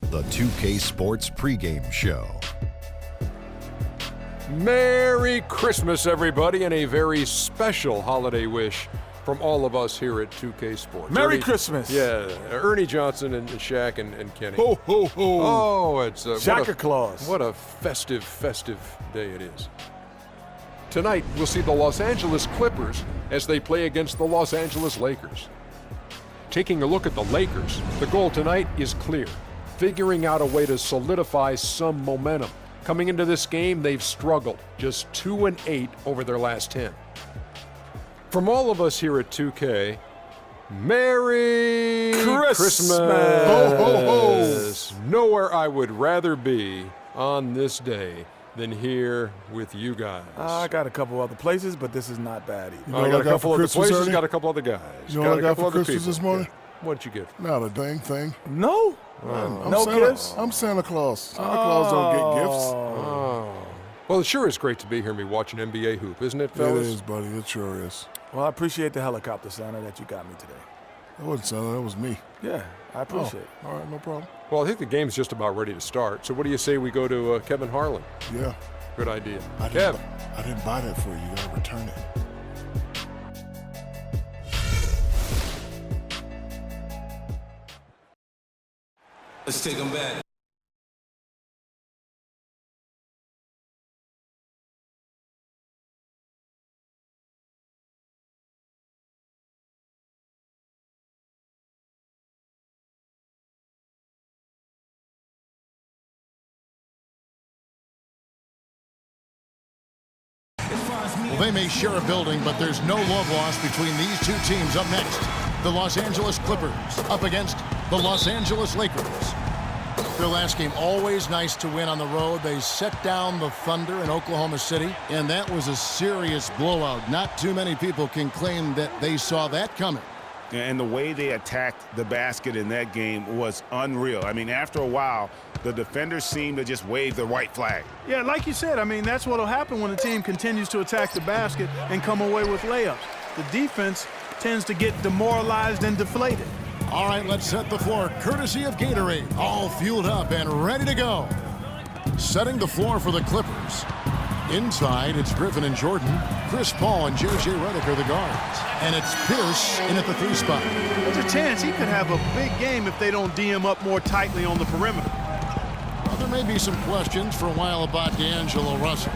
the 2K Sports pregame show. Merry Christmas, everybody, and a very special holiday wish from all of us here at 2K Sports. Merry Christmas. Yeah, Ernie Johnson and Shaq and Kenny. Ho, ho, ho. Oh, it's Santa Claus. What a festive day it is. Tonight, we'll see the Los Angeles Clippers as they play against the Los Angeles Lakers. Taking a look at the Lakers, the goal tonight is clear, figuring out a way to solidify some momentum. Coming into this game, they've struggled, just 2-8 over their last 10. From all of us here at 2K, Merry Christmas! Ho, ho, ho. Nowhere I would rather be on this day than here with you guys. I got a couple other places, but this is not bad either. You know I what got I a got couple for other Christmas, places, Ernie? got a couple other guys. You know what I got a couple for other Christmas people. this morning? Yeah. What'd you get? Not a dang thing. No? No Santa, gifts? I'm Santa Claus. Santa Claus don't get gifts. Oh. Well, it sure is great to be here and be watching NBA hoop, isn't it, fellas? It is, buddy. It sure is. Well, I appreciate the helicopter, Santa, that you got me today. That wasn't Santa. That was me. Yeah, I appreciate it. All right, no problem. Well, I think the game's just about ready to start. So what do you say we go to Kevin Harlan? Yeah. Good idea. I Kev. didn't buy that for you. You got to return it. Let's take them back. Well, they may share a building, but there's no love lost between these two teams. Up next, the Los Angeles Clippers up against the Los Angeles Lakers. Their last game, always nice to win on the road. They set down the Thunder in Oklahoma City, and that was a serious blowout. Not too many people can claim that they saw that coming. And the way they attacked the basket in that game was unreal. I mean, after a while, the defenders seemed to just wave the white flag. Yeah, like you said, I mean, that's what will happen when a team continues to attack the basket and come away with layups. The defense tends to get demoralized and deflated. All right, let's set the floor, courtesy of Gatorade. All fueled up and ready to go. Setting the floor for the Clippers. Inside, it's Griffin and Jordan. Chris Paul and J.J. Redick are the guards. And it's Pierce in at the 3 spot. There's a chance he could have a big game if they don't D him up more tightly on the perimeter. Well, there may be some questions for a while about D'Angelo Russell.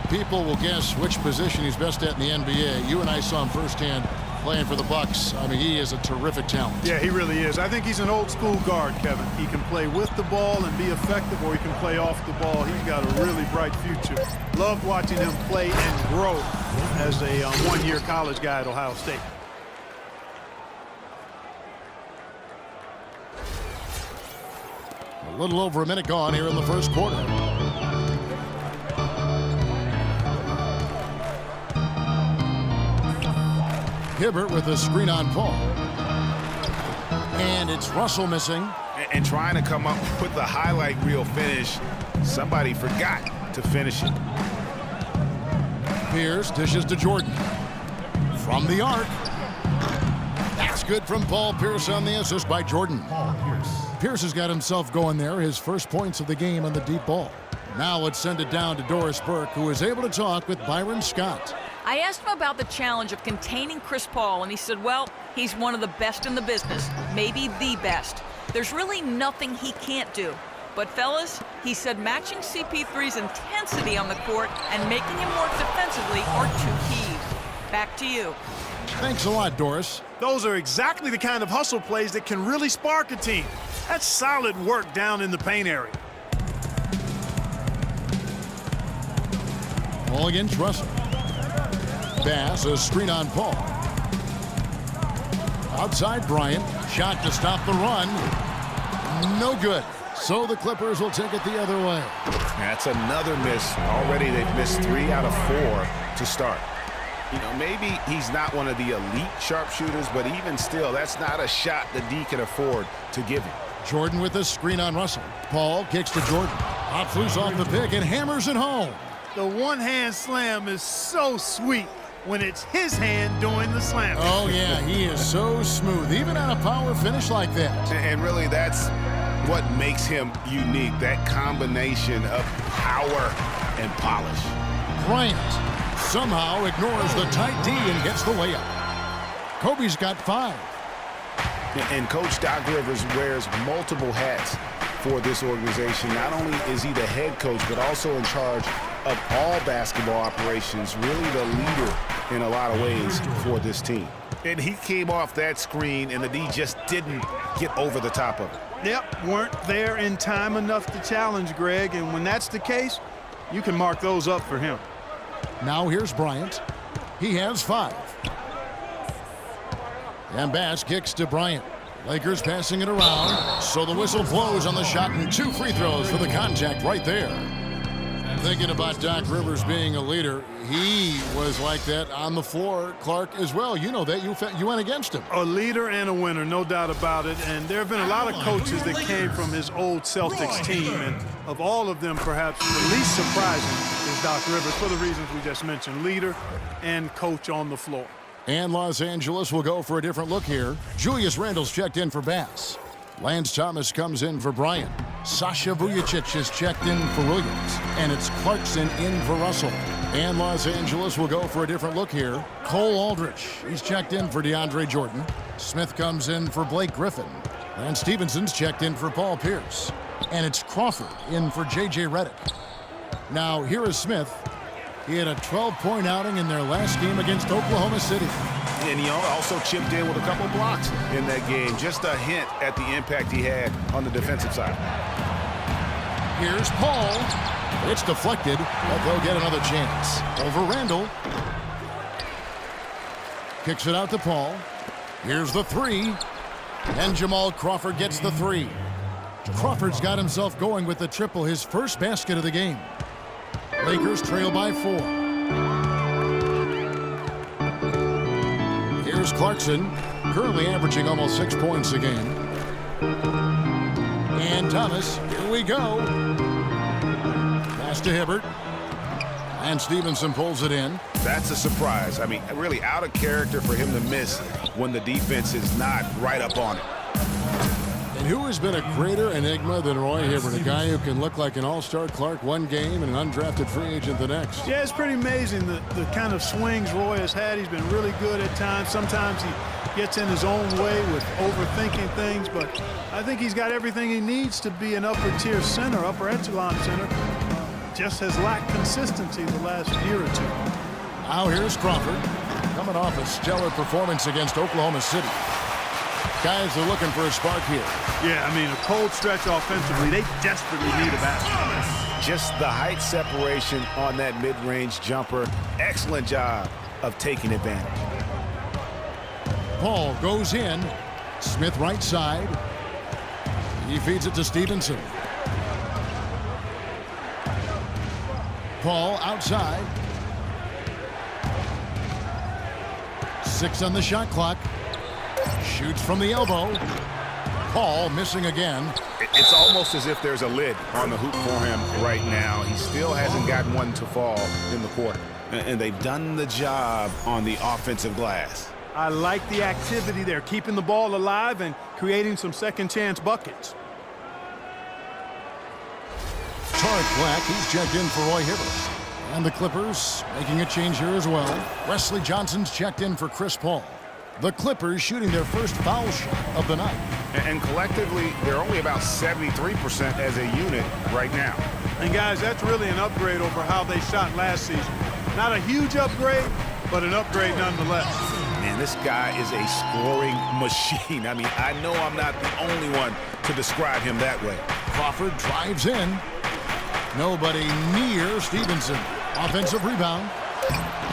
People will guess which position he's best at in the NBA. You and I saw him firsthand playing for the Bucks. I mean, he is a terrific talent. Yeah, he really is. I think he's an old school guard, Kevin. He can play with the ball and be effective, or he can play off the ball. He's got a really bright future. Loved watching him play and grow as a one-year college guy at Ohio State. A little over a minute gone here in the first quarter. Hibbert with a screen on Paul. And it's Russell missing. And trying to come up with the highlight reel finish, somebody forgot to finish it. Pierce dishes to Jordan. From the arc. That's good from Paul Pierce on the assist by Jordan. Pierce has got himself going there. His first points of the game on the deep ball. Now let's send it down to Doris Burke, who is able to talk with Byron Scott. I asked him about the challenge of containing Chris Paul, and he said, well, he's one of the best in the business, maybe the best. There's really nothing he can't do. But fellas, he said matching CP3's intensity on the court and making him work defensively are two keys. Back to you. Thanks a lot, Doris. Those are exactly the kind of hustle plays that can really spark a team. That's solid work down in the paint area. Ball against Russell. Pass, a screen on Paul. Outside Bryant. Shot to stop the run. No good. So the Clippers will take it the other way. That's another miss. Already they've missed 3 out of 4 to start. You know, maybe he's not one of the elite sharpshooters, but even still, that's not a shot the D can afford to give him. Jordan with a screen on Russell. Paul kicks to Jordan. Hops loose off the pick and hammers it home. The one-hand slam is so sweet when it's his hand doing the slam. Oh, yeah, he is so smooth, even on a power finish like that. And really, that's what makes him unique, that combination of power and polish. Bryant somehow ignores the tight D and gets the layup. Kobe's got 5. And Coach Doc Rivers wears multiple hats for this organization. Not only is he the head coach, but also in charge of all basketball operations, really the leader in a lot of ways for this team. And he came off that screen, and the D just didn't get over the top of it. Yep, weren't there in time enough to challenge Greg, and when that's the case, you can mark those up for him. Now here's Bryant. He has 5. And Bass kicks to Bryant. Lakers passing it around. So the whistle blows on the shot, and 2 free throws for the contact right there. Thinking about Doc Rivers being a leader, he was like that on the floor, Clark, as well. You know that. You went against him. A leader and a winner, no doubt about it. And there have been a lot of coaches that came from his old Celtics team. And of all of them, perhaps the least surprising is Doc Rivers for the reasons we just mentioned. Leader and coach on the floor. And Los Angeles will go for a different look here. Julius Randle's checked in for Bass. Lance Thomas comes in for Bryant. Sasha Vujicic is checked in for Williams. And it's Clarkson in for Russell. And Los Angeles will go for a different look here. Cole Aldrich, he's checked in for DeAndre Jordan. Smith comes in for Blake Griffin. And Stevenson's checked in for Paul Pierce. And it's Crawford in for J.J. Redick. Now, here is Smith. He had a 12-point outing in their last game against Oklahoma City. And he also chipped in with a couple blocks in that game. Just a hint at the impact he had on the defensive side. Here's Paul. It's deflected, but they'll get another chance. Over Randle. Kicks it out to Paul. Here's the 3. And Jamal Crawford gets the 3. Crawford's got himself going with the triple, his first basket of the game. Lakers trail by 4. Here's Clarkson, currently averaging almost 6 points a game. And Thomas, here we go. Pass to Hibbert. And Stevenson pulls it in. That's a surprise. I mean, really out of character for him to miss when the defense is not right up on it. And who has been a greater enigma than Roy Hibbert, a guy who can look like an all-star Clark one game and an undrafted free agent the next? Yeah, it's pretty amazing the kind of swings Roy has had. He's been really good at times. Sometimes he gets in his own way with overthinking things, but I think he's got everything he needs to be an upper-tier center, upper echelon center. Just has lacked consistency the last year or two. Now here's Crawford, coming off a stellar performance against Oklahoma City. Guys are looking for a spark here. Yeah, I mean, a cold stretch offensively. They desperately need a basket. Just the height separation on that mid-range jumper. Excellent job of taking advantage. Paul goes in. Smith right side. He feeds it to Stevenson. Paul outside. 6 on the shot clock. Shoots from the elbow. Paul missing again. It's almost as if there's a lid on the hoop for him right now. He still hasn't gotten one to fall in the quarter. And they've done the job on the offensive glass. I like the activity there, keeping the ball alive and creating some second chance buckets. Tarek Black, he's checked in for Roy Hibbert. And the Clippers making a change here as well. Wesley Johnson's checked in for Chris Paul. The Clippers shooting their first foul shot of the night. And collectively, they're only about 73% as a unit right now. And guys, that's really an upgrade over how they shot last season. Not a huge upgrade, but an upgrade nonetheless. Man, this guy is a scoring machine. I mean, I know I'm not the only one to describe him that way. Crawford drives in. Nobody near Stevenson. Offensive rebound.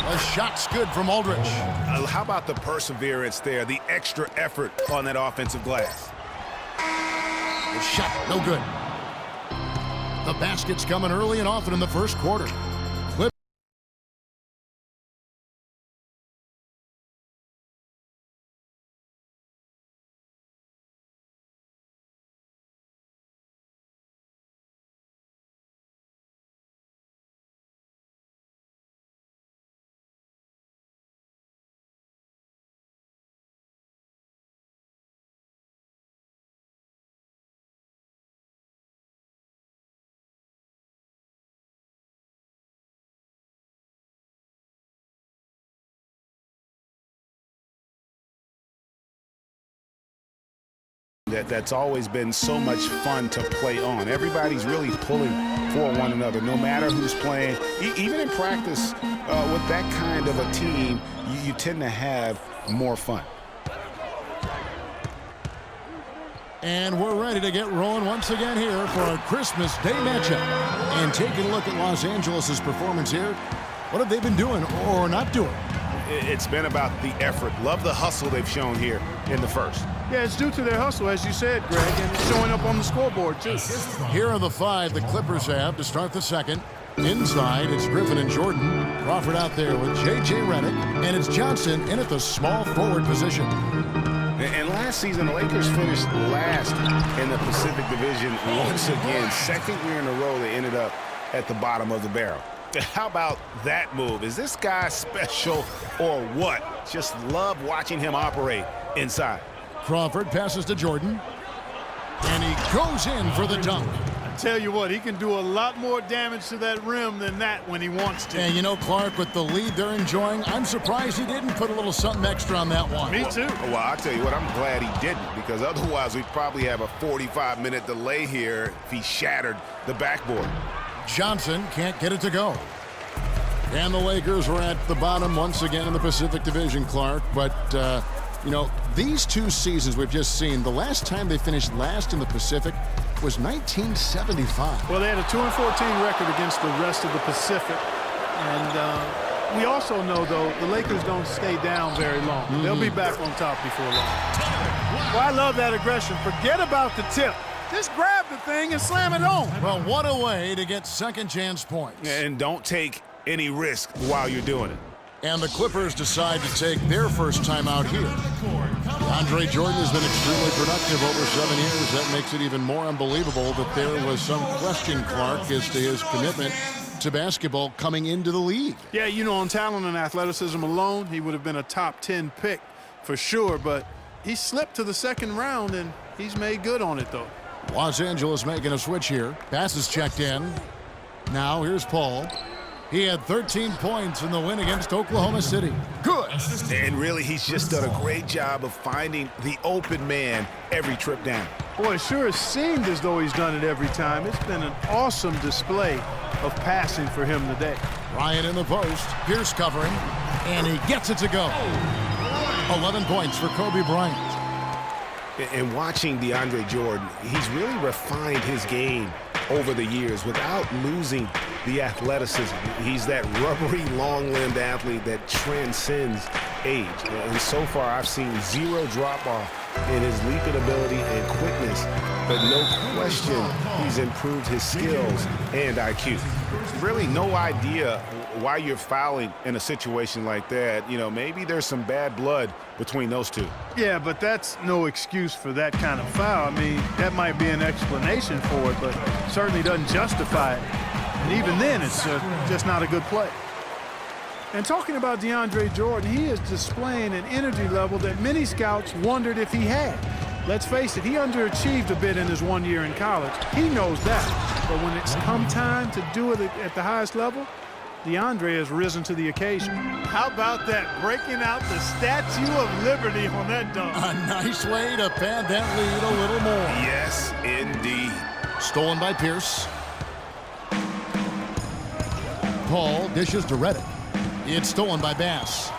A shot's good from Aldrich. How about the perseverance there, the extra effort on that offensive glass? The shot, no good. The basket's coming early and often in the first quarter. that's always been so much fun to play on. Everybody's really pulling for one another, no matter who's playing. Even in practice with that kind of a team, you tend to have more fun. And we're ready to get rolling once again here for our Christmas Day matchup. And taking a look at Los Angeles' performance here, what have they been doing or not doing? It's been about the effort. Love the hustle they've shown here in the first. Yeah, it's due to their hustle, as you said, Greg, and it's showing up on the scoreboard, too. Here are the 5 the Clippers have to start the second. Inside, it's Griffin and Jordan. Crawford out there with J.J. Redick, and it's Johnson in at the small forward position. And last season, the Lakers finished last in the Pacific Division once again. Second year in a row, they ended up at the bottom of the barrel. How about that move? Is this guy special or what? Just love watching him operate inside. Crawford passes to Jordan, and he goes in for the dunk. I tell you what, he can do a lot more damage to that rim than that when he wants to. And you know, Clark, with the lead they're enjoying, I'm surprised he didn't put a little something extra on that one. Me too. Well, I'll tell you what, I'm glad he didn't, because otherwise we'd probably have a 45-minute delay here if he shattered the backboard. Johnson can't get it to go. And the Lakers are at the bottom once again in the Pacific Division, Clark. But, you know, these 2 seasons we've just seen, the last time they finished last in the Pacific was 1975. Well, they had a 2-14 record against the rest of the Pacific. And we also know, though, the Lakers don't stay down very long. They'll be back on top before long. Well, I love that aggression. Forget about the tip. Just grab the thing and slam it home. Well, what a way to get second chance points. And don't take any risk while you're doing it. And the Clippers decide to take their first time out here. DeAndre Jordan has been extremely productive over 7 years. That makes it even more unbelievable that there was some question, Clark, as to his commitment to basketball coming into the league. Yeah, you know, on talent and athleticism alone, he would have been a top 10 pick for sure, but he slipped to the second round, and he's made good on it, though. Los Angeles making a switch here. Passes checked in. Now here's Paul. He had 13 points in the win against Oklahoma City. Good. And really, he's just done a great job of finding the open man every trip down. Boy, it sure has seemed as though he's done it every time. It's been an awesome display of passing for him today. Bryant in the post. Pierce covering. And he gets it to go. 11 points for Kobe Bryant. And watching DeAndre Jordan, he's really refined his game over the years without losing the athleticism. He's that rubbery, long-limbed athlete that transcends age. And so far, I've seen 0 drop-off in his leaping ability and quickness, but no question he's improved his skills and IQ. Really no idea why you're fouling in a situation like that. You know, maybe there's some bad blood between those two. Yeah, but that's no excuse for that kind of foul. I mean, that might be an explanation for it, but certainly doesn't justify it. And even then, it's just not a good play. And talking about DeAndre Jordan, he is displaying an energy level that many scouts wondered if he had. Let's face it, he underachieved a bit in his 1 year in college. He knows that. But when it's come time to do it at the highest level, DeAndre has risen to the occasion. How about that? Breaking out the Statue of Liberty on that dunk. A nice way to pad that lead a little more. Yes, indeed. Stolen by Pierce. Paul dishes to Redick. It's stolen by Bass.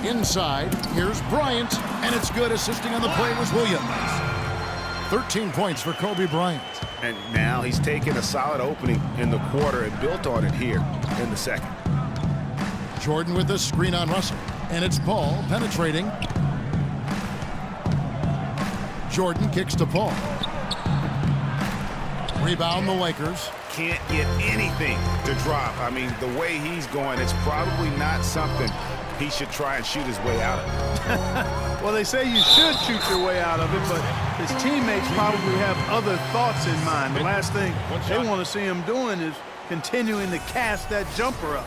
Inside, here's Bryant, and it's good. Assisting on the play was Williams. 13 points for Kobe Bryant. And now he's taken a solid opening in the quarter and built on it here in the second. Jordan with the screen on Russell, and it's Paul penetrating. Jordan kicks to Paul. Rebound the Lakers. Can't get anything to drop. I mean, the way he's going, it's probably not something he should try and shoot his way out of. Well, they say you should shoot your way out of it, but his teammates probably have other thoughts in mind. The last thing they want to see him doing is continuing to cast that jumper up.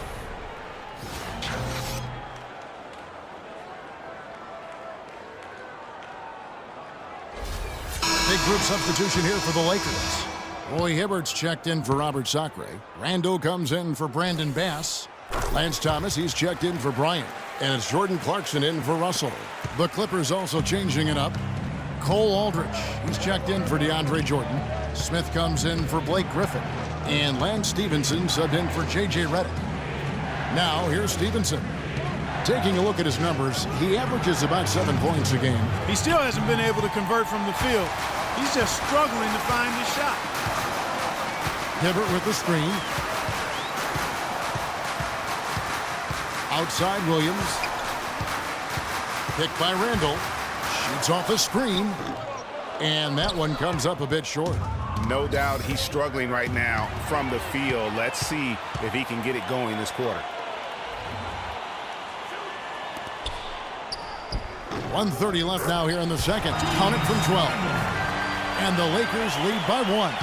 Big group substitution here for the Lakers. Roy Hibbert's checked in for Robert Sacre. Rando comes in for Brandon Bass. Lance Thomas, he's checked in for Bryant. And it's Jordan Clarkson in for Russell. The Clippers also changing it up. Cole Aldrich, he's checked in for DeAndre Jordan. Smith comes in for Blake Griffin. And Lance Stevenson subbed in for J.J. Redick. Now, here's Stevenson. Taking a look at his numbers, he averages about 7 points a game. He still hasn't been able to convert from the field. He's just struggling to find his shot. Hibbert with the screen. Outside Williams. Picked by Randall. Shoots off the screen. And that one comes up a bit short. No doubt he's struggling right now from the field. Let's see if he can get it going this quarter. 1:30 left now here in the second. Count it from 12. And the Lakers lead by 1.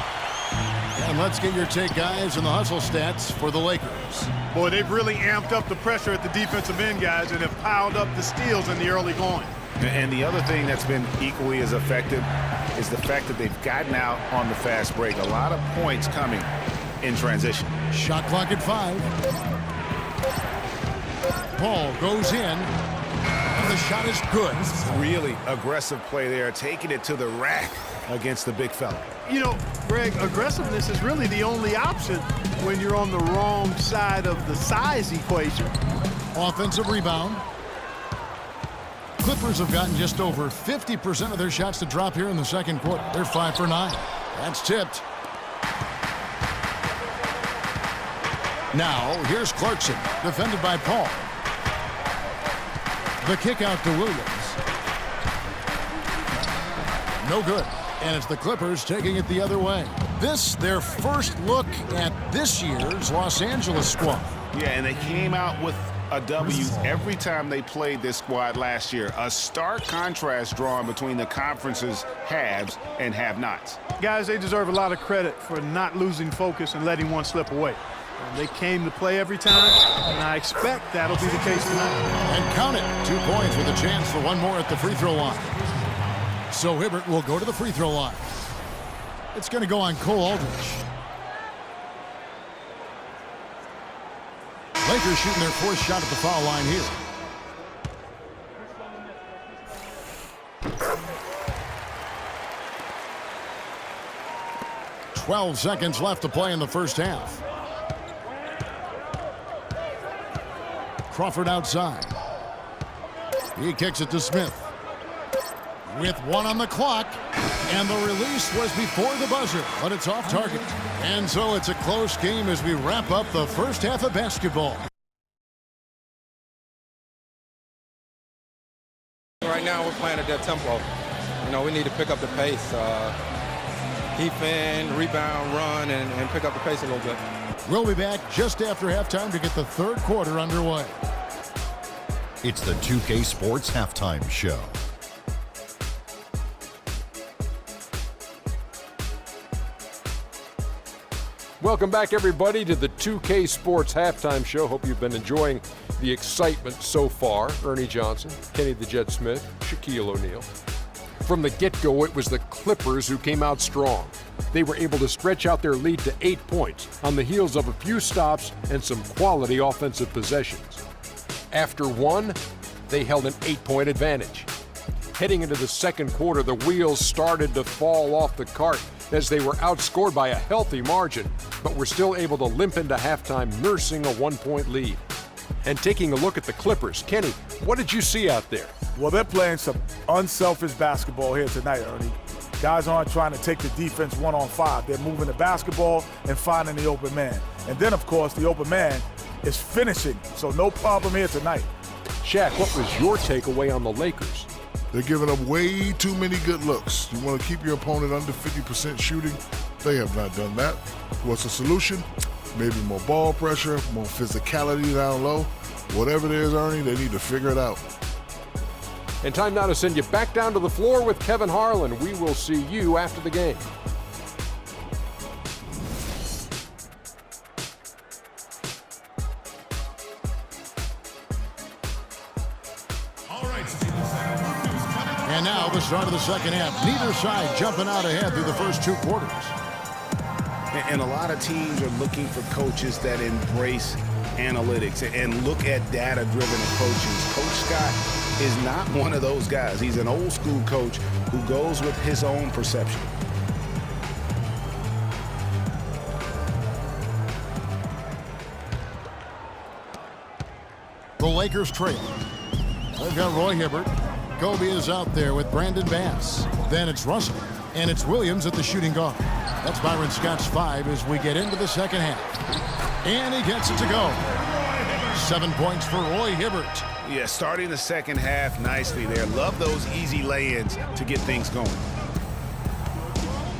And let's get your take, guys, on the hustle stats for the Lakers. Boy, they've really amped up the pressure at the defensive end, guys, and have piled up the steals in the early going. And the other thing that's been equally as effective is the fact that they've gotten out on the fast break. A lot of points coming in transition. Shot clock at 5. Ball goes in. And the shot is good. Really aggressive play there, taking it to the rack against the big fella. You know, Greg, aggressiveness is really the only option when you're on the wrong side of the size equation. Offensive rebound. Clippers have gotten just over 50% of their shots to drop here in the second quarter. They're 5 for 9. That's tipped. Now, here's Clarkson, defended by Paul. The kick out to Williams. No good. And it's the Clippers taking it the other way. This, their first look at this year's Los Angeles squad. Yeah, and they came out with a W every time they played this squad last year. A stark contrast drawn between the conference's haves and have-nots. Guys, they deserve a lot of credit for not losing focus and letting one slip away. They came to play every time, and I expect that'll be the case tonight. And count it. 2 points with a chance for one more at the free throw line. So Hibbert will go to the free throw line. It's going to go on Cole Aldrich. Lakers shooting their 4th shot at the foul line here. "12 seconds left to play in the first half. Crawford outside. He kicks it to Smith. With 1 on the clock. And the release was before the buzzer, but it's off target. And so it's a close game as we wrap up the first half of basketball. Right now we're playing at that tempo. You know, we need to pick up the pace. Defend, rebound, run, and pick up the pace a little bit. We'll be back just after halftime to get the third quarter underway. It's the 2K Sports Halftime Show. Welcome back, everybody, to the 2K Sports Halftime Show. Hope you've been enjoying the excitement so far. Ernie Johnson, Kenny the Jet Smith, Shaquille O'Neal. From the get-go, it was the Clippers who came out strong. They were able to stretch out their lead to 8 points on the heels of a few stops and some quality offensive possessions. After 1, they held an 8-point advantage. Heading into the second quarter, the wheels started to fall off the cart as they were outscored by a healthy margin, but were still able to limp into halftime nursing a 1-point lead. And taking a look at the Clippers, Kenny, what did you see out there? Well, they're playing some unselfish basketball here tonight, Ernie. Guys aren't trying to take the defense 1-on-5. They're moving the basketball and finding the open man. And then, of course, the open man is finishing, so no problem here tonight. Shaq, what was your takeaway on the Lakers? They're giving up way too many good looks. You want to keep your opponent under 50% shooting? They have not done that. What's the solution? Maybe more ball pressure, more physicality down low. Whatever it is, Ernie, they need to figure it out. And time now to send you back down to the floor with Kevin Harlan. We will see you after the game. And now the start of the second half. Neither side jumping out ahead through the first 2 quarters. And a lot of teams are looking for coaches that embrace analytics and look at data-driven approaches. Coach Scott is not one of those guys. He's an old-school coach who goes with his own perception. The Lakers trail. They've got Roy Hibbert. Kobe is out there with Brandon Bass. Then it's Russell. And it's Williams at the shooting guard. That's Byron Scott's 5 as we get into the second half. And he gets it to go. 7 points for Roy Hibbert. Yeah, starting the second half nicely there. Love those easy lay-ins to get things going.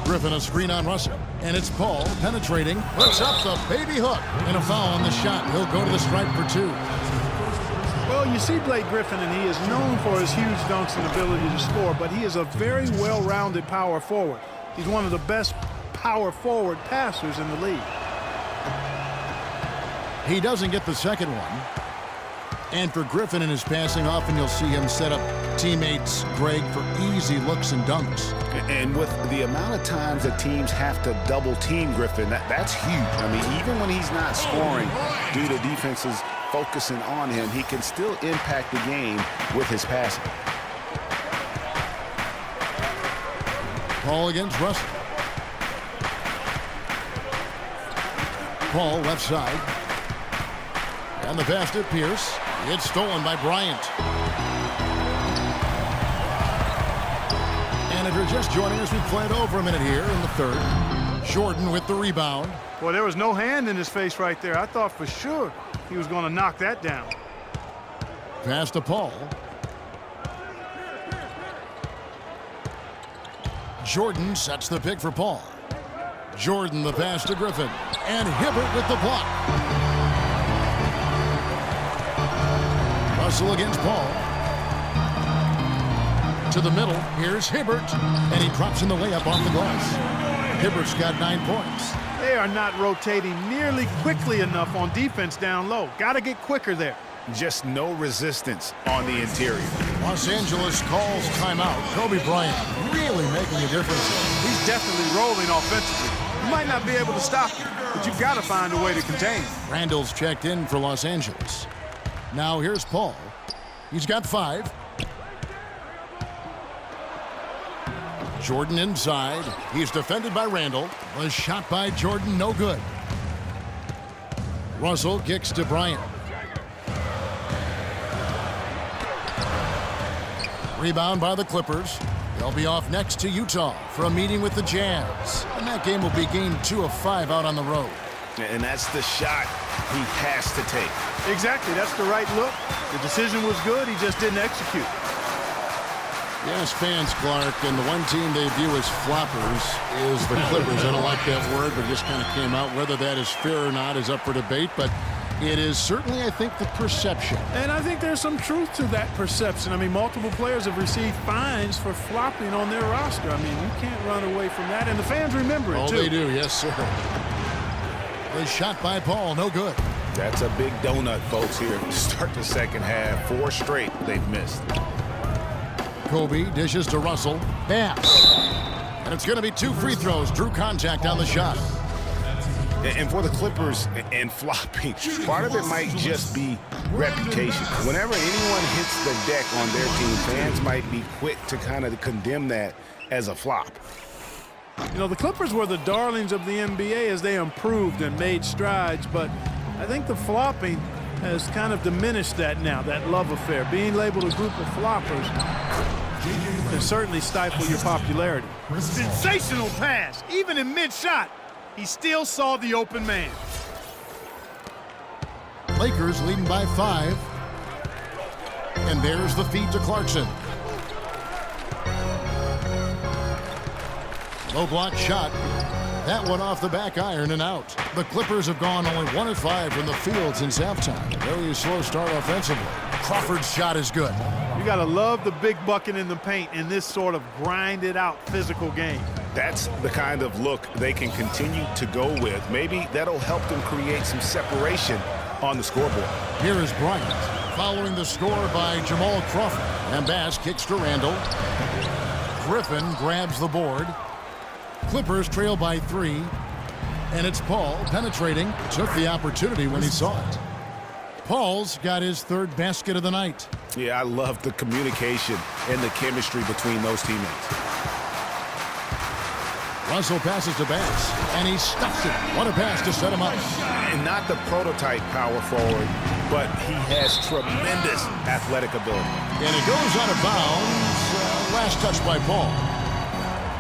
Griffin a screen on Russell. And it's Paul penetrating. Puts up the baby hook. And a foul on the shot. He'll go to the stripe for 2. Well, you see Blake Griffin, and he is known for his huge dunks and ability to score, but he is a very well-rounded power forward. He's one of the best power forward passers in the league. He doesn't get the second one. And for Griffin in his passing, often you'll see him set up teammates, Greg, for easy looks and dunks. And with the amount of times that teams have to double-team Griffin, that's huge. I mean, even when he's not scoring due to defenses focusing on him, he can still impact the game with his passing. Paul against Russell. Paul left side. And the pass to Pierce. It's stolen by Bryant. And if you're just joining us, we've played over a minute here in the third. Jordan with the rebound. Boy, there was no hand in his face right there. I thought for sure he was going to knock that down. Pass to Paul. Jordan sets the pick for Paul. Jordan the pass to Griffin. And Hibbert with the block. Russell against Paul. To the middle. Here's Hibbert. And he drops in the layup off the glass. Hibbert's got 9 points. They are not rotating nearly quickly enough on defense down low. Got to get quicker there. Just no resistance on the interior. Los Angeles calls timeout. Kobe Bryant really making a difference. He's definitely rolling offensively. You might not be able to stop him, but you've got to find a way to contain him. Randall's checked in for Los Angeles. Now here's Paul. He's got 5. Jordan inside. He's defended by Randall. The shot by Jordan, no good. Russell kicks to Bryant. Rebound by the Clippers. They'll be off next to Utah for a meeting with the Jazz. And that game will be game 2 of 5 out on the road. And that's the shot he has to take. Exactly. That's the right look. The decision was good. He just didn't execute. Yes, fans, Clark, and the one team they view as floppers is the Clippers. I don't like that word, but it just kind of came out. Whether that is fair or not is up for debate, but it is certainly, I think, the perception. And I think there's some truth to that perception. I mean, multiple players have received fines for flopping on their roster. I mean, you can't run away from that, and the fans remember it, too. Oh, they do, yes, sir. The shot by Paul, no good. That's a big donut, folks, here to start the second half. 4 straight they've missed. Kobe dishes to Russell. Pass. And it's going to be 2 free throws. Drew contact on the shot. And for the Clippers and flopping, part of it might just be reputation. Whenever anyone hits the deck on their team, fans might be quick to kind of condemn that as a flop. You know, the Clippers were the darlings of the NBA as they improved and made strides, but I think the flopping has kind of diminished that now, that love affair. Being labeled a group of floppers can certainly stifle your popularity. Sensational pass. Even in mid-shot, he still saw the open man. Lakers leading by 5. And there's the feed to Clarkson. Low block shot. That one off the back iron and out. The Clippers have gone only 1 of 5 from the field since halftime. A very slow start offensively. Crawford's shot is good. You got to love the big bucket in the paint in this sort of grinded-out physical game. That's the kind of look they can continue to go with. Maybe that'll help them create some separation on the scoreboard. Here is Bryant following the score by Jamal Crawford. And Bass kicks to Randall. Griffin grabs the board. Clippers trail by 3. And it's Paul penetrating. Took the opportunity when he saw it. Paul's got his third basket of the night. Yeah, I love the communication and the chemistry between those teammates. Russell passes to Bass, and he stuffs it. What a pass to set him up. And not the prototype power forward, but he has tremendous athletic ability. And it goes out of bounds. Last touch by Paul.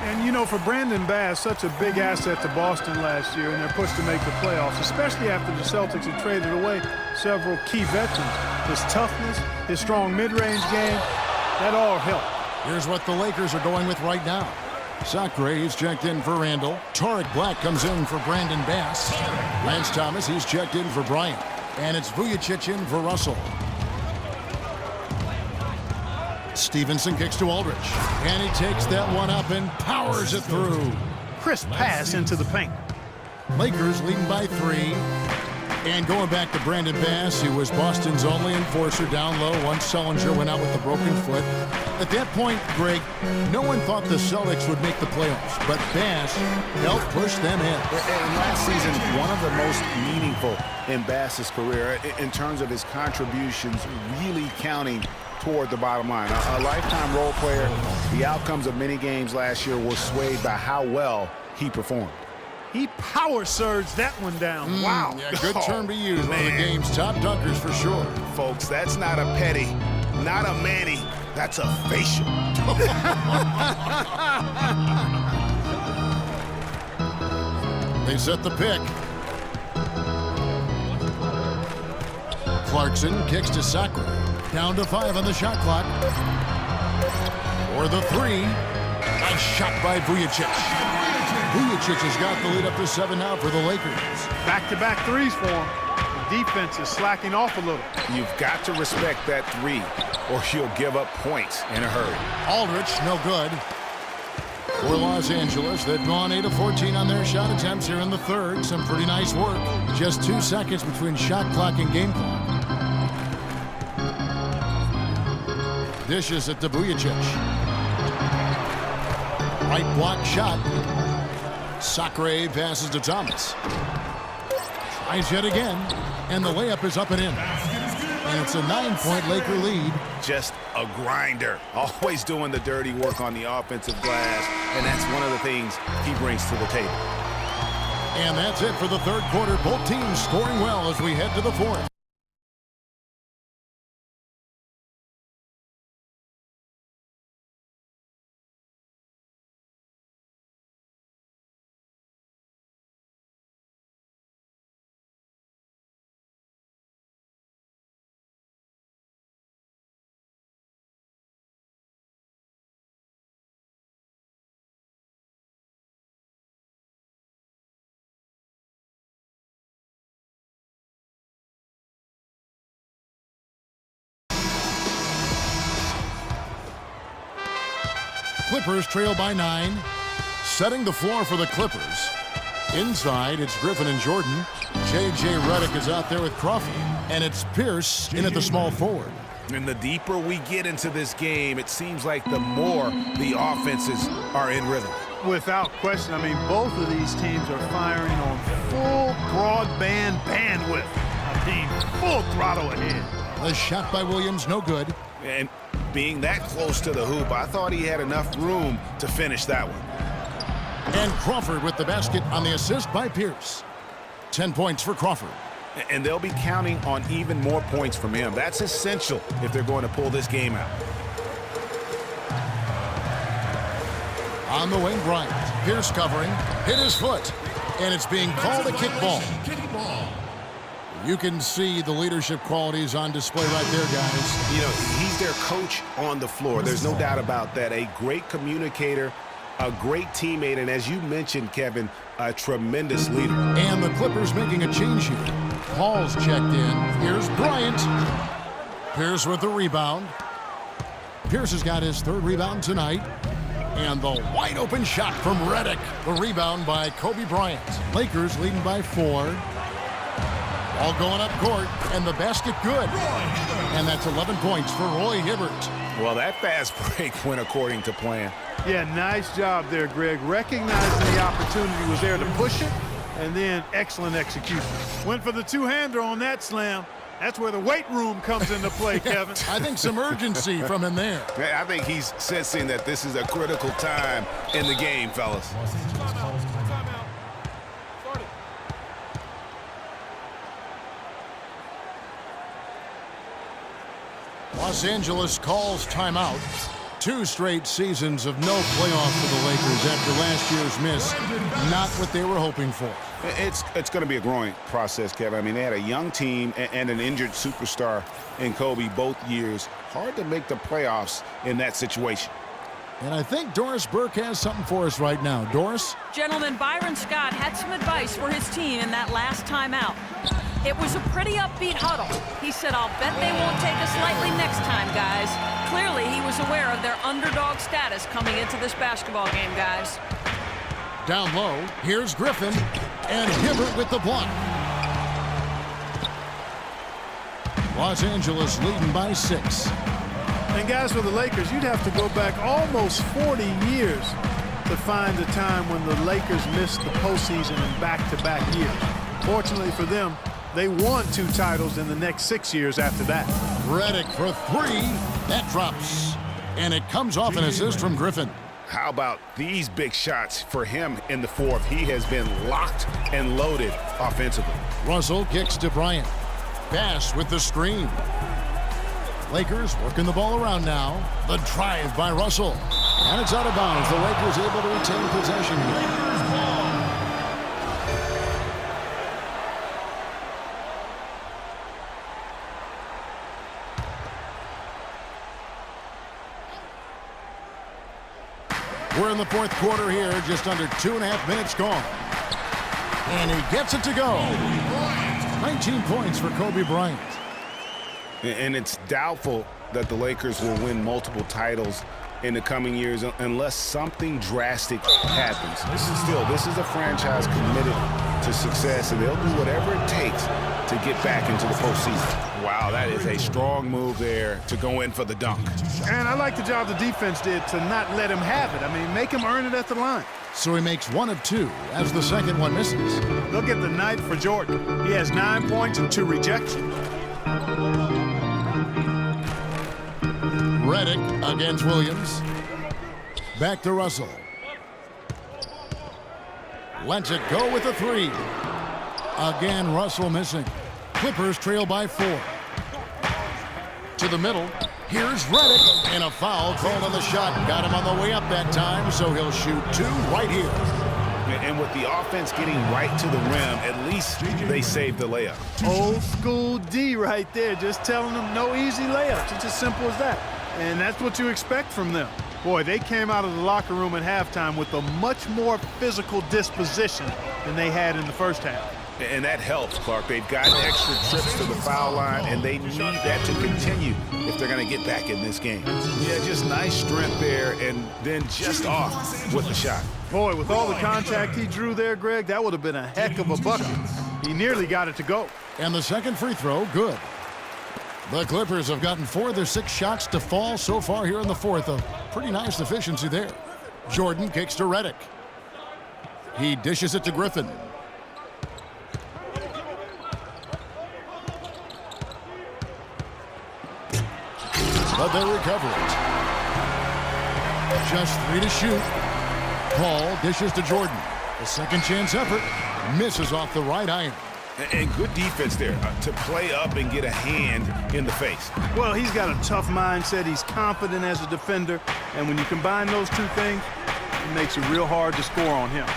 And, you know, for Brandon Bass, such a big asset to Boston last year, and they're pushed to make the playoffs, especially after the Celtics had traded away several key veterans. His toughness, his strong mid-range game, that all helped. Here's what the Lakers are going with right now. Sacre, he's checked in for Randall. Tariq Black comes in for Brandon Bass. Lance Thomas, he's checked in for Bryant. And it's Vujacic in for Russell. Stevenson kicks to Aldridge. And he takes that one up and powers it through. Crisp pass into the paint. Lakers leading by 3. And going back to Brandon Bass, he was Boston's only enforcer down low once Sullinger went out with a broken foot. At that point, Greg, no one thought the Celtics would make the playoffs, but Bass helped push them in. And last season, one of the most meaningful in Bass's career in terms of his contributions really counting toward the bottom line. A lifetime role player, the outcomes of many games last year were swayed by how well he performed. He power surged that one down. Wow. Yeah, good term to use. One of the game's top dunkers for sure. Folks, that's not a petty, not a Manny. That's a facial. They set the pick. Clarkson kicks to Sacre. Down to 5 on the shot clock. For the 3. Nice shot by Vujacic. Vujacic has got the lead up to 7 now for the Lakers. Back-to-back threes for him. The defense is slacking off a little. You've got to respect that 3, or you'll give up points in a hurry. Aldridge, no good. For Los Angeles, they've gone 8 of 14 on their shot attempts here in the third. Some pretty nice work. Just 2 seconds between shot clock and game clock. Dishes it to Vujacic. Right block shot. Sacre passes to Thomas. Tries yet again, and the layup is up and in. And it's a 9-point Laker lead. Just a grinder. Always doing the dirty work on the offensive glass, and that's one of the things he brings to the table. And that's it for the third quarter. Both teams scoring well as we head to the fourth. Clippers trail by 9. Setting the floor for the Clippers. Inside, it's Griffin and Jordan. J.J. Redick is out there with Crawford. And it's Pierce in at the small forward. And the deeper we get into this game, it seems like the more the offenses are in rhythm. Without question. I mean, both of these teams are firing on full broadband bandwidth. I mean, full throttle ahead. The shot by Williams, no good. And being that close to the hoop, I thought he had enough room to finish that one. And Crawford with the basket on the assist by Pierce. 10 points for Crawford. And they'll be counting on even more points from him. That's essential if they're going to pull this game out. On the wing, Bryant. Pierce covering. Hit his foot. And it's being called a kickball. You can see the leadership qualities on display right there, guys. You know, he's their coach on the floor. There's no doubt about that. A great communicator, a great teammate, and as you mentioned, Kevin, a tremendous leader. And the Clippers making a change here. Paul's checked in. Here's Bryant. Pierce with the rebound. Pierce has got his third rebound tonight. And the wide open shot from Redick. The rebound by Kobe Bryant. Lakers leading by 4. All going up court, and the basket good. And that's 11 points for Roy Hibbert. Well, that fast break went according to plan. Yeah, nice job there, Greg. Recognizing the opportunity was there to push it and then excellent execution. Went for the two-hander on that slam. That's where the weight room comes into play, Kevin. I think some urgency from him there. I think he's sensing that this is a critical time in the game, fellas. Los Angeles calls timeout. 2 straight seasons of no playoff for the Lakers after last year's miss. Not what they were hoping for. It's going to be a growing process, Kevin. I mean, they had a young team and an injured superstar in Kobe both years. Hard to make the playoffs in that situation. And I think Doris Burke has something for us right now. Doris? Gentlemen, Byron Scott had some advice for his team in that last timeout. It was a pretty upbeat huddle. He said, I'll bet they won't take us lightly next time, guys. Clearly, he was aware of their underdog status coming into this basketball game, guys. Down low, here's Griffin, and Hibbert with the block. Los Angeles leading by 6. And guys, for the Lakers, you'd have to go back almost 40 years to find a time when the Lakers missed the postseason in back-to-back years. Fortunately for them, they won 2 titles in the next 6 years after that. Redick for 3. That drops. And it comes off an assist from Griffin. How about these big shots for him in the fourth? He has been locked and loaded offensively. Russell kicks to Bryant. Pass with the screen. Lakers working the ball around now. The drive by Russell. And it's out of bounds. The Lakers able to retain possession here. We're in the fourth quarter here, just under 2.5 minutes gone. And he gets it to go. 19 points for Kobe Bryant. And it's doubtful that the Lakers will win multiple titles in the coming years unless something drastic happens. This is a franchise committed to success, and they'll do whatever it takes to get back into the postseason. Wow, that is a strong move there to go in for the dunk. And I like the job the defense did to not let him have it. I mean, make him earn it at the line. So he makes 1 of 2 as the second one misses. Look at the night for Jordan. He has 9 points and 2 rejections. Redick against Williams. Back to Russell. Lets it go with a 3. Again, Russell missing. Clippers trail by 4. To the middle. Here's Redick. And a foul called on the shot. Got him on the way up that time, so he'll shoot 2 right here. And with the offense getting right to the rim, at least they saved the layup. Old school D right there, just telling them no easy layups. It's as simple as that. And that's what you expect from them. Boy, they came out of the locker room at halftime with a much more physical disposition than they had in the first half. And that helps, Clark. They've gotten extra trips to the foul line, and they need that to continue if they're going to get back in this game. Yeah, just nice strength there, and then just off with the shot. Boy, with all the contact he drew there, Greg, that would have been a heck of a bucket. He nearly got it to go. And the second free throw, good. The Clippers have gotten 4 of their 6 shots to fall so far here in the fourth. A pretty nice efficiency there. Jordan kicks to Redick. He dishes it to Griffin. But they recover it. Just 3 to shoot. Paul dishes to Jordan. The second chance effort misses off the right iron. And good defense there to play up and get a hand in the face. Well, he's got a tough mindset. He's confident as a defender. And when you combine those two things, it makes it real hard to score on him.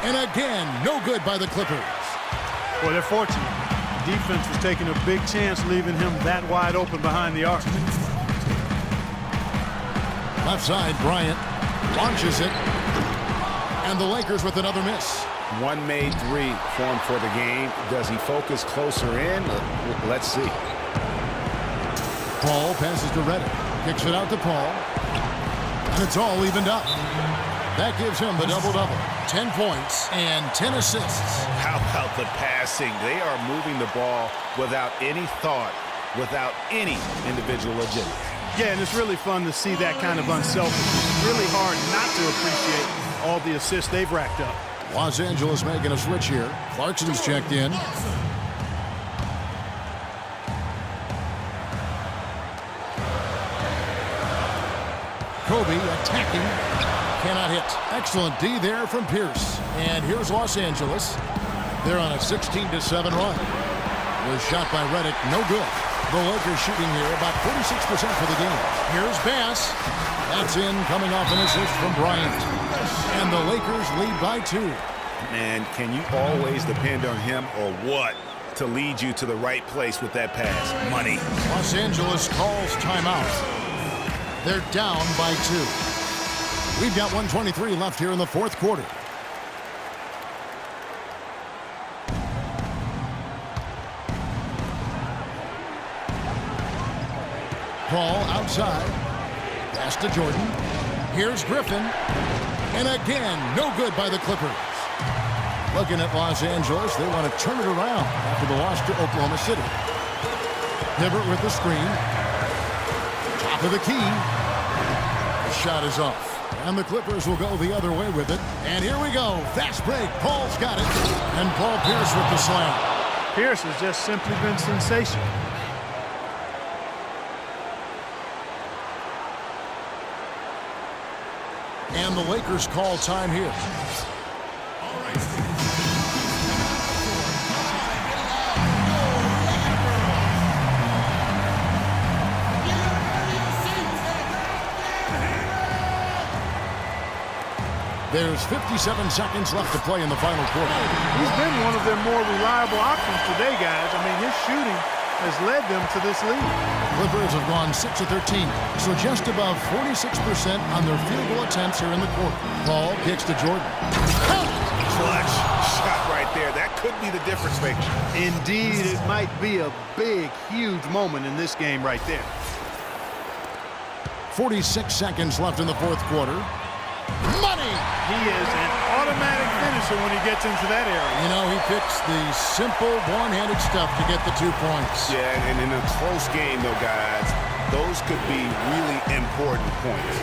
And again, no good by the Clippers. Well, they're fortunate. The defense was taking a big chance leaving him that wide open behind the arc. Left side, Bryant launches it. And the Lakers with another miss. One made 3 for him for the game. Does he focus closer in? Let's see. Paul passes to Redick. Kicks it out to Paul. And it's all evened up. That gives him the double-double. 10 points and 10 assists. How about the passing? They are moving the ball without any thought, without any individual agenda. Yeah, and it's really fun to see that kind of unselfishness. It's really hard not to appreciate all the assists they've racked up. Los Angeles making a switch here. Clarkson's checked in. Kobe attacking. Cannot hit. Excellent D there from Pierce. And here's Los Angeles. They're on a 16-7 run. Was shot by Redick. No good. The Lakers shooting here about 46% for the game. Here's Bass. That's in, coming off an assist from Bryant. And the Lakers lead by 2. Man, can you always depend on him or what to lead you to the right place with that pass? Money. Los Angeles calls timeout. They're down by 2. We've got 1:23 left here in the fourth quarter. Paul outside. Pass to Jordan. Here's Griffin. And again, no good by the Clippers. Looking at Los Angeles, they want to turn it around after the loss to Oklahoma City. Hibbert with the screen. Top of the key. The shot is off. And the Clippers will go the other way with it. And here we go. Fast break. Paul's got it. And Paul Pierce with the slam. Pierce has just simply been sensational. And the Lakers call time here. There's 57 seconds left to play in the final quarter. He's been one of their more reliable options today, guys. I mean, his shooting has led them to this lead. Clippers have gone 6 of 13, so just above 46% on their field goal attempts here in the quarter. Paul kicks to Jordan. Clutch shot right there. That could be the difference maker. Indeed, it might be a big, huge moment in this game right there. 46 seconds left in the fourth quarter. Money! He is an automatic finisher when he gets into that area. You know, he picks the simple, one-handed stuff to get the 2 points. Yeah, and in a close game, though, guys, those could be really important points.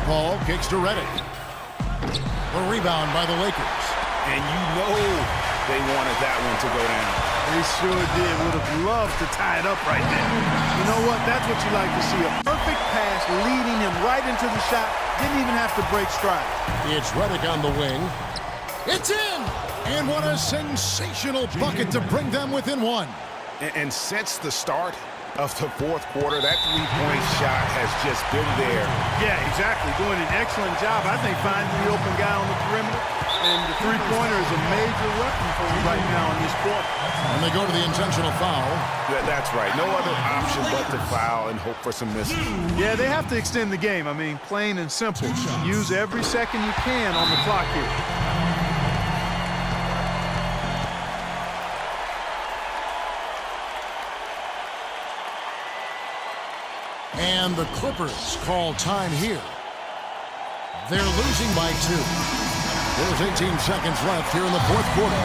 Paul kicks to Redick. A rebound by the Lakers. And you know they wanted that one to go down. They sure did. Would have loved to tie it up right there. You know what? That's what you like to see. A perfect pass leading him right into the shot. Didn't even have to break stride. It's Redick on the wing. It's in! And what a sensational bucket to bring them within 1. And since the start of the fourth quarter, that three-point shot has just been there. Yeah, exactly. Doing an excellent job, I think, finding the open guy on the perimeter. And the three-pointer is a major weapon for him right now in this quarter. And they go to the intentional foul. That's right. No other option but to foul and hope for some misses. Yeah, they have to extend the game. I mean, plain and simple. Use every second you can on the clock here. And the Clippers call time here. They're losing by 2. There's 18 seconds left here in the fourth quarter.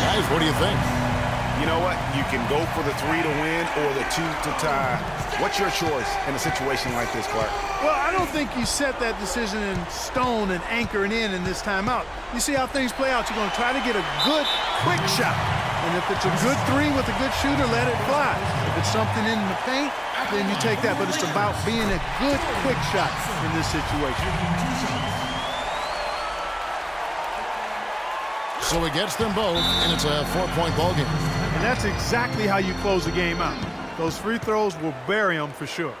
Guys, what do you think? You know what? You can go for the 3 to win or the 2 to tie. What's your choice in a situation like this, Clark? Well, I don't think you set that decision in stone and anchor it in this timeout. You see how things play out. You're going to try to get a good, quick shot. And if it's a good 3 with a good shooter, let it fly. If it's something in the paint, then you take that. But it's about being a good, quick shot in this situation. So it gets them both, and it's a 4-point ball game. And that's exactly how you close the game out. Those free throws will bury them for sure.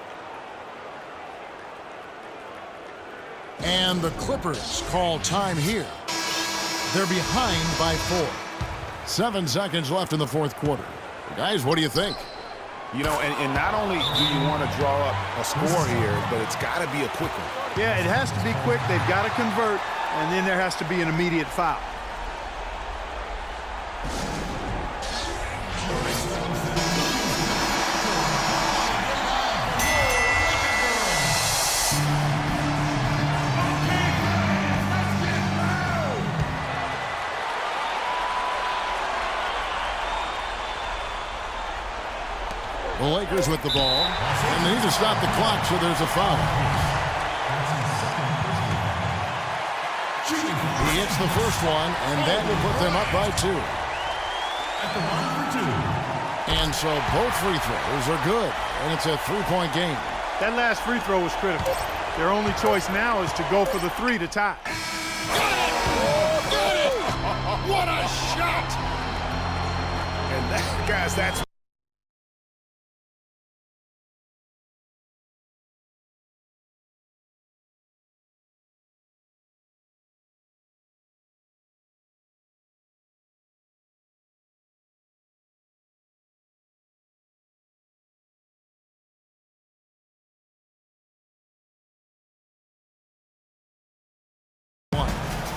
And the Clippers call time here. They're behind by 4. 7 seconds left in the fourth quarter. Guys, what do you think? You know, and not only do you want to draw up a score here, but it's got to be a quick one. Yeah, it has to be quick. They've got to convert, and then there has to be an immediate foul. The Lakers with the ball, and they need to stop the clock, so there's a foul. He hits the first one, and that will put them up by 2. And so both free throws are good, and it's a 3-point game. That last free throw was critical. Their only choice now is to go for the 3 to tie. Get it! What a shot! And that, guys, that's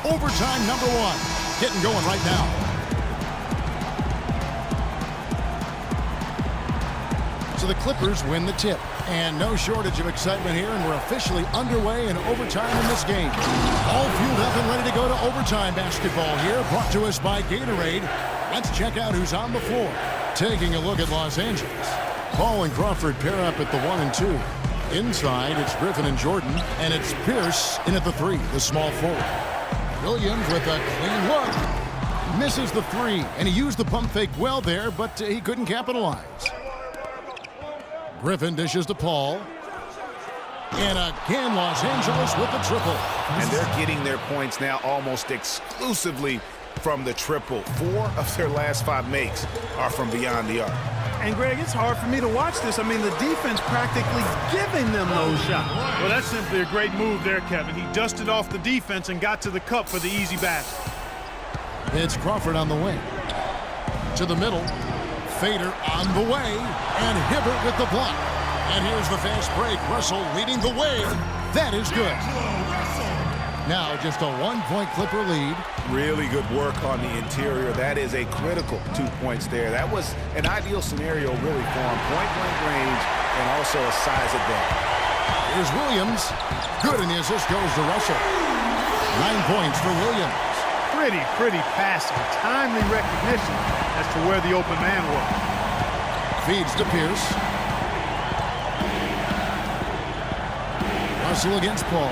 overtime number 1. Getting going right now. So the Clippers win the tip. And no shortage of excitement here, and we're officially underway in overtime in this game. All fueled up and ready to go to overtime basketball here, brought to us by Gatorade. Let's check out who's on the floor. Taking a look at Los Angeles. Paul and Crawford pair up at the 1 and 2. Inside, it's Griffin and Jordan, and it's Pierce in at the 3, the small forward. Williams with a clean look. Misses the 3, and he used the pump fake well there, but he couldn't capitalize. Griffin dishes to Paul. And again, Los Angeles with the triple. And they're getting their points now almost exclusively from the triple. 4 of their last 5 makes are from beyond the arc. And, Greg, it's hard for me to watch this. I mean, the defense practically giving them those shots. Well, that's simply a great move there, Kevin. He dusted off the defense and got to the cup for the easy basket. It's Crawford on the wing. To the middle. Fader on the way. And Hibbert with the block. And here's the fast break. Russell leading the way. That is good. Now just a 1-point Clipper lead. Really good work on the interior. That is a critical 2 points there. That was an ideal scenario really for him. Point-blank range and also a size advantage. Here's Williams. Good, and the assist goes to Russell. 9 points for Williams. Pretty passing. Timely recognition as to where the open man was. Feeds to Pierce. Russell against Paul.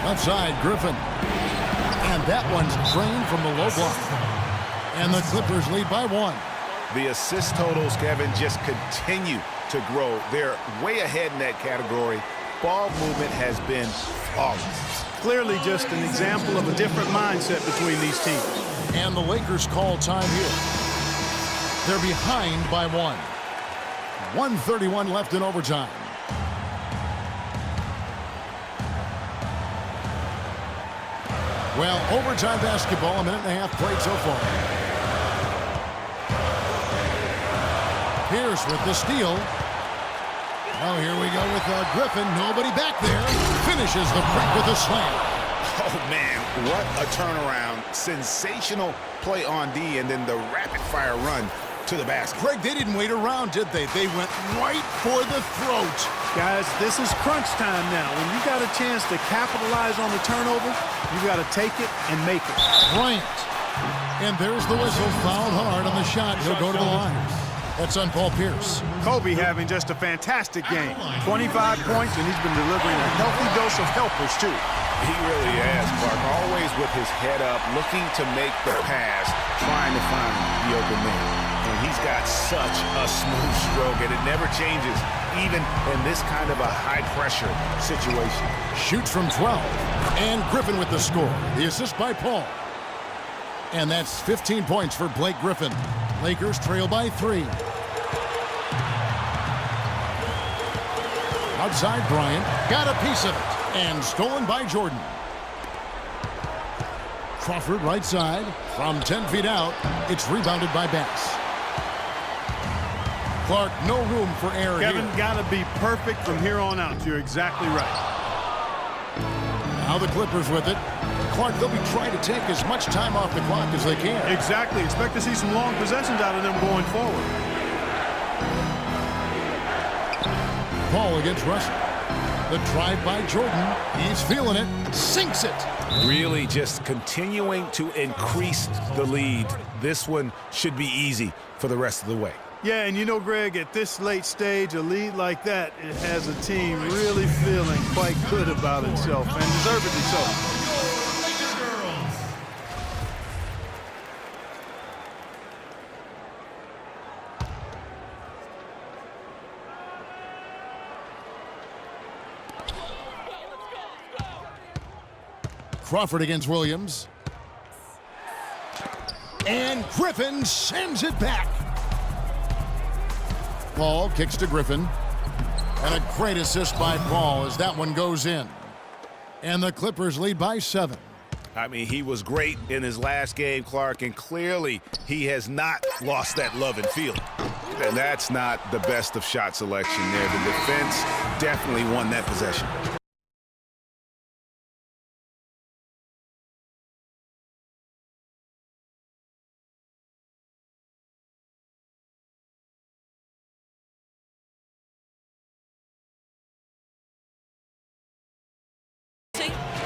Left side, Griffin. And that one's drained from the low block. And the Clippers lead by 1. The assist totals, Kevin, just continue to grow. They're way ahead in that category. Ball movement has been flawless. Clearly just an example of a different mindset between these teams. And the Lakers call time here. They're behind by 1. 1:31 left in overtime. Well, overtime basketball, a minute and a half played so far. Pierce with the steal. Oh, here we go with Griffin. Nobody back there. Finishes the break with a slam. Oh, man, what a turnaround. Sensational play on D, and then the rapid-fire run to the basket. Craig, they didn't wait around, did they? They went right for the throat. Guys, this is crunch time now. When you got a chance to capitalize on the turnover, you got to take it and make it. Bryant. And there's the whistle. Fouled hard on the shot. He'll go to the line. That's on Paul Pierce. Kobe having just a fantastic game. 25 points, and he's been delivering a healthy dose of helpers, too. He really has, Clark. Always with his head up, looking to make the pass, trying to find the open man. And he's got such a smooth stroke, and it never changes, even in this kind of a high-pressure situation. Shoots from 12. And Griffin with the score. The assist by Paul. And that's 15 points for Blake Griffin. Lakers trail by 3. Outside Bryant. Got a piece of it. And stolen by Jordan. Crawford right side. From 10 feet out. It's rebounded by Bass. Clark, no room for error here. Kevin, got to be perfect from here on out. You're exactly right. Now the Clippers with it. Clark, they'll be trying to take as much time off the clock as they can. Exactly. Expect to see some long possessions out of them going forward. Paul against Russell. The drive by Jordan. He's feeling it. Sinks it. Really just continuing to increase the lead. This one should be easy for the rest of the way. Yeah, and you know, Greg, at this late stage, a lead like that, it has a team really feeling quite good about itself, and deservedly so. Crawford against Williams. And Griffin sends it back. Paul kicks to Griffin. And a great assist by Paul as that one goes in. And the Clippers lead by 7. I mean, he was great in his last game, Clark, and clearly he has not lost that love and feeling. And that's not the best of shot selection there. The defense definitely won that possession.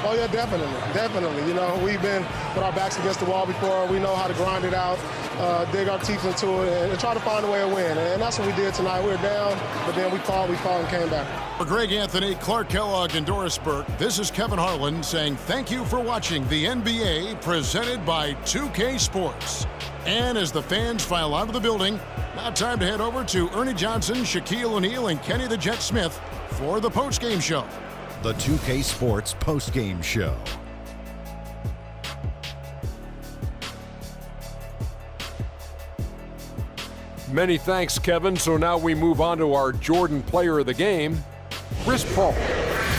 Oh, yeah, definitely. You know, we've been with our backs against the wall before. We know how to grind it out, dig our teeth into it, and try to find a way to win. And that's what we did tonight. We were down, but then we fought, and came back. For Greg Anthony, Clark Kellogg, and Doris Burke, this is Kevin Harlan saying thank you for watching the NBA presented by 2K Sports. And as the fans file out of the building, now time to head over to Ernie Johnson, Shaquille O'Neal, and Kenny the Jet Smith for the postgame show. The 2K Sports postgame show. Many thanks, Kevin. So now we move on to our Jordan player of the game, Chris Paul.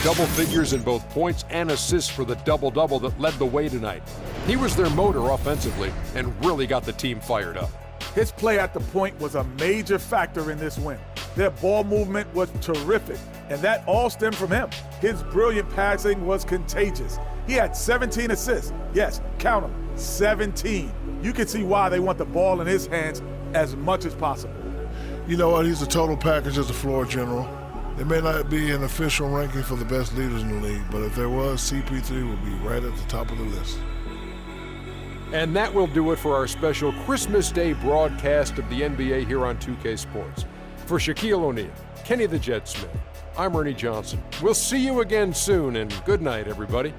Double figures in both points and assists for the double-double that led the way tonight. He was their motor offensively and really got the team fired up. His play at the point was a major factor in this win. Their ball movement was terrific, and that all stemmed from him. His brilliant passing was contagious. He had 17 assists. Yes, count them, 17. You can see why they want the ball in his hands as much as possible. You know what? He's a total package as a floor general. There may not be an official ranking for the best leaders in the league, but if there was, CP3 would be right at the top of the list. And that will do it for our special Christmas Day broadcast of the NBA here on 2K Sports. For Shaquille O'Neal, Kenny the Jet Smith, I'm Ernie Johnson. We'll see you again soon, and good night, everybody.